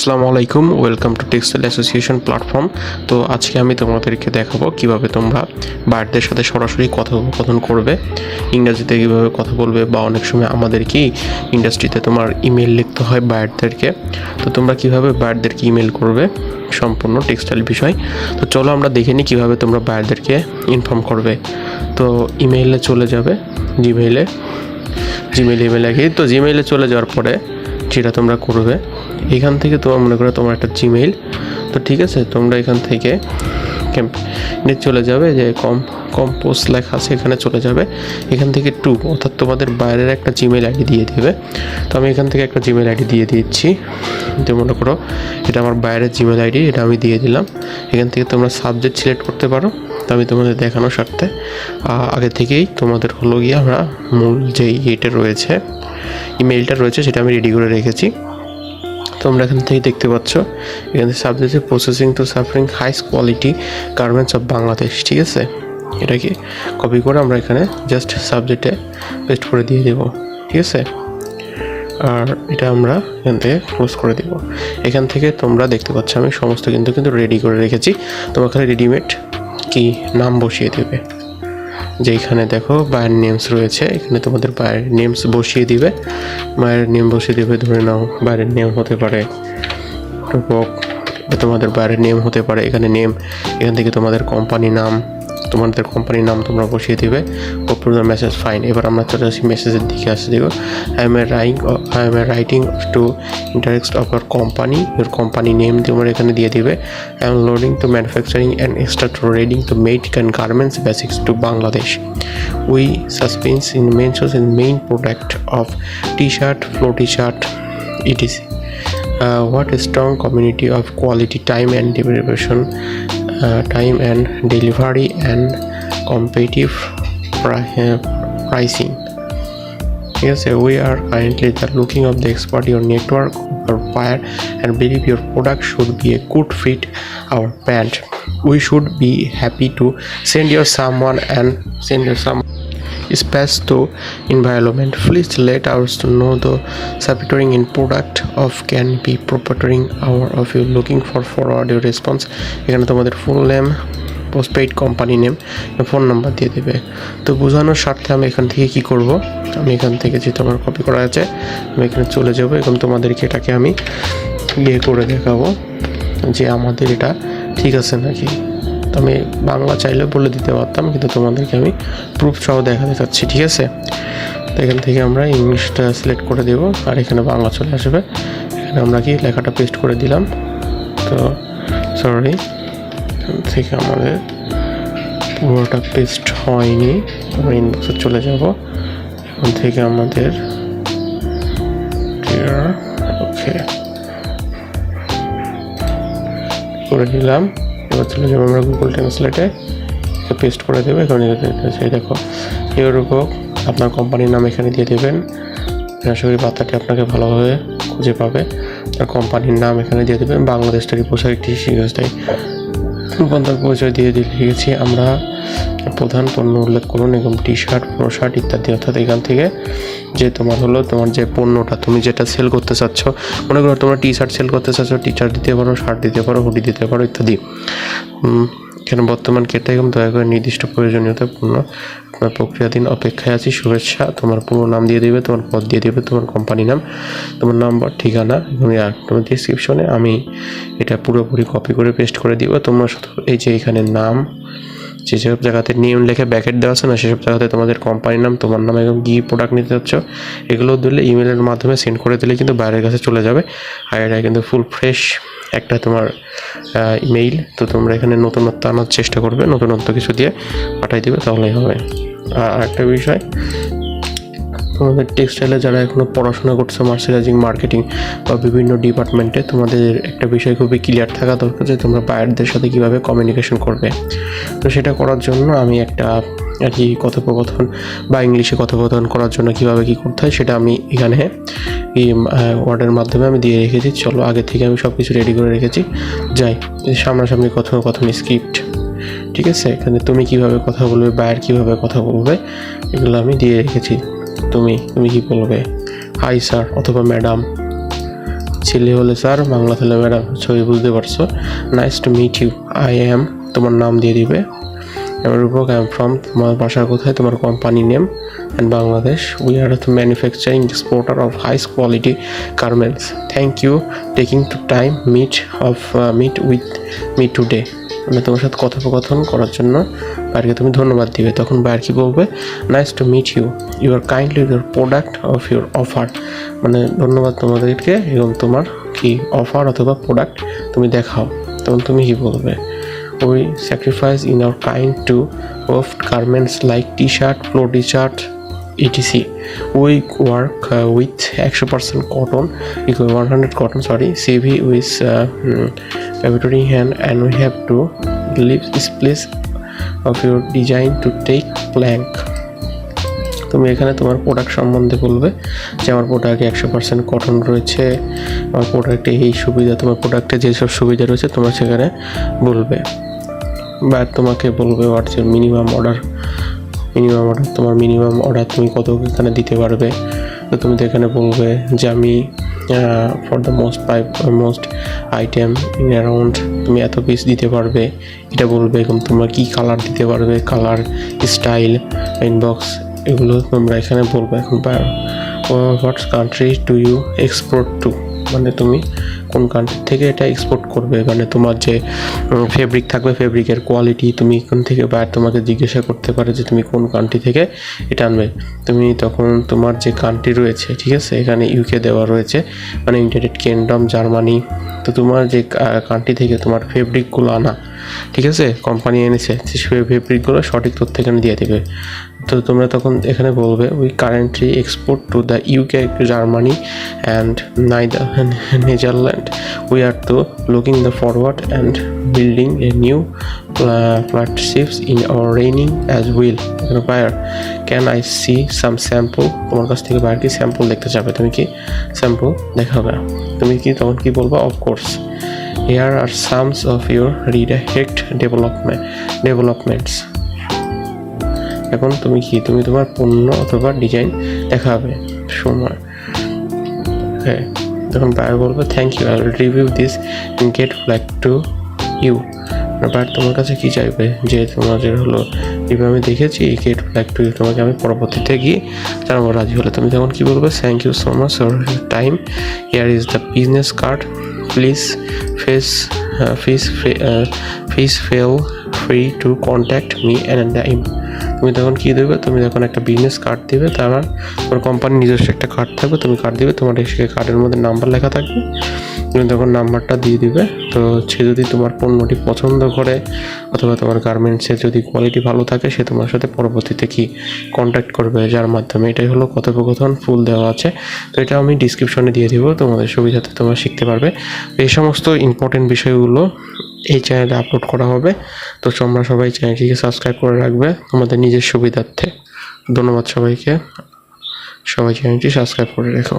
আসসালামু আলাইকুম, welcome to textile association platform. তো আজকে আমি তোমাদেরকে দেখাবো কিভাবে তোমরা বায়ারদের সাথে সরাসরি কথোপকথন করবে, ইংরাজিতে কীভাবে কথা বলবে, বা অনেক সময় আমাদের কি ইন্ডাস্ট্রিতে তোমার ইমেল লিখতে হয় বায়ারদেরকে। তো তোমরা কিভাবে বায়ারদেরকে ইমেল করবে সম্পূর্ণ টেক্সটাইল বিষয়। তো চলো আমরা দেখে নিই কীভাবে তোমরা বায়ারদেরকে ইনফর্ম করবে। তো ইমেইলে চলে যাবে, জিমেইলে ইমেল আগে। তো জিমেইলে চলে যাওয়ার পরে যেটা তোমরা করবে, এখান থেকে তোমার মনে করো তোমার একটা জিমেইল, তো ঠিক আছে, তোমরা এখান থেকে চলে যাবে, যে কম্পোজ লেখা আছে এখানে চলে যাবে। এখান থেকে অর্থাৎ তোমাদের বাইরের একটা জিমেইল আইডি দিয়ে দেবে। তো আমি এখান থেকে একটা জিমেইল আইডি দিয়ে দিচ্ছি। তো মনে করো এটা আমার বাইরের জিমেইল আইডি, এটা আমি দিয়ে দিলাম। এখান থেকে তোমরা সাবজেক্ট সিলেক্ট করতে পারো। তো আমি তোমাদের দেখানোর স্বার্থে আগে থেকেই তোমাদের হলো গিয়ে আমরা মূল যে ইয়েটা রয়েছে, ইমেইলটা রয়েছে, সেটা আমি রেডি করে রেখেছি। তোমরা এখান থেকে দেখতে পাচ্ছ, এখানে সাবজেক্টে processing to suffering highest quality garments of Bangladesh. ঠিক আছে, এটাকে কপি করে আমরা এখানে জাস্ট সাবজেক্টে পেস্ট করে দিয়ে দেবো। ঠিক আছে, আর এটা আমরা এখান থেকে ক্লোজ করে দেব। এখান থেকে তোমরা দেখতে পাচ্ছ আমি সমস্ত কিন্তু রেডি করে রেখেছি। তোমরা এখানে রেডিমেড কি নাম বসিয়ে দেবে, যে এখানে দেখো বায়ার নেমস রয়েছে, এখানে তোমাদের বায়ার নেমস বসিয়ে দিবে। বায়ার নেম বসিয়ে দেবে, ধরে নাও বায়ারের নেম হতে পারে রূপক, তোমাদের বায়ারের নেম হতে পারে এখানে নেম। এখান থেকে তোমাদের কোম্পানির নাম তোমরা বসিয়ে দিবে। Approve message fine. এবার আমরা চলে আসি মেসেজের দিকে আসে। দেখো, I am writing to interact of our company, your company name তোমরা এখানে দিয়ে দিবে। I am loading to manufacturing and extra trading to made and garments basics to Bangladesh. We suspense in mentions in main product of T-shirt, flow T-shirt, etc. What a strong community of quality, time and delivery and competitive pricing. Yes, we are currently looking of the expert your network or buyer and believe your product should be a good fit our brand. We should be happy to send you someone space to environment. Please let us to know the submitting in product of can be proprietary our of you looking for forward your response. এখানে তোমাদের full name, postpaid company name, phone number দিয়ে দেবে। তো বোঝানোর স্বার্থে আমি এখান থেকে কি করব, আমি এখান থেকে যেহেতু আমার কপি করা আছে, আমি এখানে চলে যাব এবং তোমাদেরকে এটাকে আমি করে দেখাবো যে আমাদের এটা ঠিক আছে নাকি। আমি বাংলা চাইলে বলে দিতে পারতাম, কিন্তু তোমাদেরকে আমি প্রুফ সহ দেখাতে চাচ্ছি। ঠিক আছে, তো এখান থেকে আমরা ইংলিশটা সিলেক্ট করে দেব, আর এখানে বাংলা চলে আসবে। এখানে আমরা কি লেখাটা পেস্ট করে দিলাম। তো সরি, এখান থেকে আমাদের পুরোটা পেস্ট হয়নি, আমরা ইনবক্সে চলে যাব। এখান থেকে আমাদের ওকে করে দিলাম। এবার চলে যাবো আমরা গুগল ট্রান্সলেটে, পেস্ট করে দেবো। এখানে দেখো ইউরোপক, আপনার কোম্পানির নাম এখানে দিয়ে দেবেন। আশা করি বার্তাটি আপনাকে ভালোভাবে খুঁজে পাবে। তার কোম্পানির নাম এখানে দিয়ে দেবেন। বাংলাদেশটারই পোশাক একটি শিরোস্থায়ী রূপান্তর পরিচয় দিয়ে লিখেছি আমরা প্রধান পণ্য উল্লেখ করুন এবং টি-শার্ট, প্রো-শার্ট ইত্যাদি। অর্থাৎ এখান থেকে যে তোমার যে পণ্যটা তুমি যেটা সেল করতে চাচ্ছ, মনে করো তোমরা টি-শার্ট সেল করতে চাচ্ছ, টি-শার্ট দিতে পারো, শার্ট দিতে পারো, হুডি দিতে পারো ইত্যাদি। এখানে বর্তমান ক্রেতা এবং দয়া করে নির্দিষ্ট প্রয়োজনীয়তা পূর্ণ আপনার প্রক্রিয়াধীন অপেক্ষায় আছি, শুভেচ্ছা। তোমার পুরো নাম দিয়ে দেবে, তোমার পদ দিয়ে দেবে, তোমার কোম্পানি নাম, তোমার নাম্বার, ঠিকানা এবং তোমার ডিসক্রিপশনে আমি এটা পুরোপুরি কপি করে পেস্ট করে দিব। তোমরা শুধু এই যে এখানে নাম, যেসব জায়গাতে নেম লেখে ব্যাকেট দেওয়া আছে না, সেসব জায়গাতে তোমাদের কোম্পানির নাম, তোমার নাম এবং কী প্রোডাক্ট নিতে চাচ্ছ এগুলো দিলে ইমেলের মাধ্যমে সেন্ড করে দিলে কিন্তু বাইরের কাছে চলে যাবে। আর এটা কিন্তু ফুল ফ্রেশ একটা তোমার ইমেইল। তো তোমরা এখানে নতুনত্ব আনার চেষ্টা করবে, নতুনত্ব কিছু দিয়ে পাঠিয়ে দিবে, তাহলেই হবে। আর একটা বিষয়, তোমাদের টেক্সটাইলে যারা এখনও পড়াশোনা করছে, মার্চেন্ডাইজিং, মার্কেটিং বা বিভিন্ন ডিপার্টমেন্টে, তোমাদের একটা বিষয় খুবই ক্লিয়ার থাকা দরকার যে তোমরা বায়ারদের সাথে কীভাবে কমিউনিকেশন করবে। তো সেটা করার জন্য আমি একটা আর কি কথোপকথন বা ইংলিশে কথোপকথন করার জন্য কীভাবে কী করতে হয় সেটা আমি এখানে এই ওয়ার্ডের মাধ্যমে আমি দিয়ে রেখেছি। চলো, আগে থেকে আমি সব কিছু রেডি করে রেখেছি। যাই, সামনাসামনি কথোপকথন স্ক্রিপ্ট, ঠিক আছে। এখানে তুমি কীভাবে কথা বলবে, বায়ার কীভাবে কথা বলবে, এগুলো আমি দিয়ে রেখেছি। তুমি কি বলবে, হাই স্যার অথবা ম্যাডাম, ছেলে হলে স্যার, বাংলা হলে ম্যাডাম, ছবি বুঝতে পারছো। Nice to meet you, I am, তোমার নাম দিয়ে দিবে। এবার রূপক, আই এম ফ্রম, তোমার বাসা কোথায়, তোমার company name, and Bangladesh. We are manufacturing exporter of high quality garments. Thank you taking to time meet with me today. মানে তোমার সাথে কথোপকথন করার জন্য বাইরকে তুমি ধন্যবাদ দিবে। তখন বাইর কি বলবে, nice to meet you, you are kindly your product of your offer. মানে ধন্যবাদ তোমাদেরকে এবং তোমার কি অফার অথবা প্রোডাক্ট তুমি দেখাও। তখন তুমি কি বলবে, we sacrifice in our kind to oft garments like t-shirt, floor t-shirt, etc. We work with 100% cotton, equal 100 cotton, CV with laboratory hand, and we have to leave this place of your design to take blank. তুমি এখানে তোমার product সম্বন্ধে বলবে যে আমার প্রোডাক্টে 100% cotton রয়েছে, আমার প্রোডাক্টে এই সুবিধা, তোমার প্রোডাক্টে যেসব সুবিধা রয়েছে তোমার সেখানে বলবে। বা তোমাকে বলবে হোয়াটস ইউর মিনিমাম অর্ডার, তোমার মিনিমাম অর্ডার তুমি কত এখানে দিতে পারবে। তো তুমি তো এখানে বলবে যে আমি for the most item in around, তুমি এত পিস দিতে পারবে এটা বলবে। এবং তোমরা কী কালার দিতে পারবে, কালার, স্টাইল, ইনবক্স, এগুলো তোমরা এখানে বলবে। এখন what's country do you export to, মানে তুমি কোন কান্ট্রি থেকে এটা এক্সপোর্ট করবে। মানে তোমার যে ফেব্রিক থাকবে, ফেব্রিকের কোয়ালিটি তুমি কোন থেকে, বা তোমাকে জিজ্ঞাসা করতে পারে যে তুমি কোন কান্ট্রি থেকে এটা আনবে। তুমি তখন তোমার যে কান্ট্রি রয়েছে, ঠিক আছে, এখানে ইউকে দেওয়া রয়েছে, মানে ইউনাইটেড কিংডম, জার্মানি। তো তোমার যে কান্ট্রি থেকে তোমার ফেব্রিকগুলো আনা, ঠিক আছে, কোম্পানি এনেছে, সেই ফেব্রিকগুলো সঠিক তথ্য এখানে দিয়ে দেবে। তো তোমরা তখন এখানে বলবে, we currently export to the UK, Germany and Netherland. We are to looking the forward and building a new partnerships in our reigning as well. Buyer, can I see some sample, তোমার কাছ থেকে বাইরে কি sample দেখতে চাবে, তুমি কি sample দেখাবে। তুমি কি তখন কি বলবা, of course, here are some of your redirect developments. এখন তুমি কি, তুমি তোমার পণ্য অথবা ডিজাইন দেখাবে সময়। হ্যাঁ, তখন বায়ার বলবে, thank you, I will review this and get back to you. Buyer তোমার কাছে কি চাইবে, যে তোমাদের হলো এইভাবে আমি দেখেছি, গেট ব্যাক টু ইউ, তোমাকে আমি পরবর্তীতে গিয়ে জানাবো। রাজি হলে তুমি তখন কি বলবে, thank you so much for your time, here is the business card, please feel free to contact me anytime. তুমি তখন কী দেবে, তুমি তখন একটা বিজনেস কার্ড দেবে, তোমার কোম্পানির নিজস্ব একটা কার্ড থাকবে, তুমি কার্ড দিবে, তোমার সেই কার্ডের মধ্যে নাম্বার লেখা থাকবে, তুমি তখন নাম্বারটা দিয়ে দিবে। তো সে যদি তোমার পণ্যটি পছন্দ করে অথবা তোমার গার্মেন্টসের যদি কোয়ালিটি ভালো থাকে, সে তোমার সাথে পরবর্তীতে কি কন্ট্যাক্ট করবে, যার মাধ্যমে। এটাই হলো কথোপকথন, ফুল দেওয়া আছে। তো এটা আমি ডিসক্রিপশনে দিয়ে দিব, তোমাদের সুবিধাতে তোমরা শিখতে পারবে। এই সমস্ত ইম্পর্টেন্ট বিষয়গুলো এই চ্যানেলে আপলোড করা হবে। তো তোমরা সবাই চ্যানেলটিকে সাবস্ক্রাইব করে রাখবে তোমাদের নিজের সুবিধার্থে। ধন্যবাদ সবাইকে, সবাই চ্যানেলটি সাবস্ক্রাইব করে রেখো।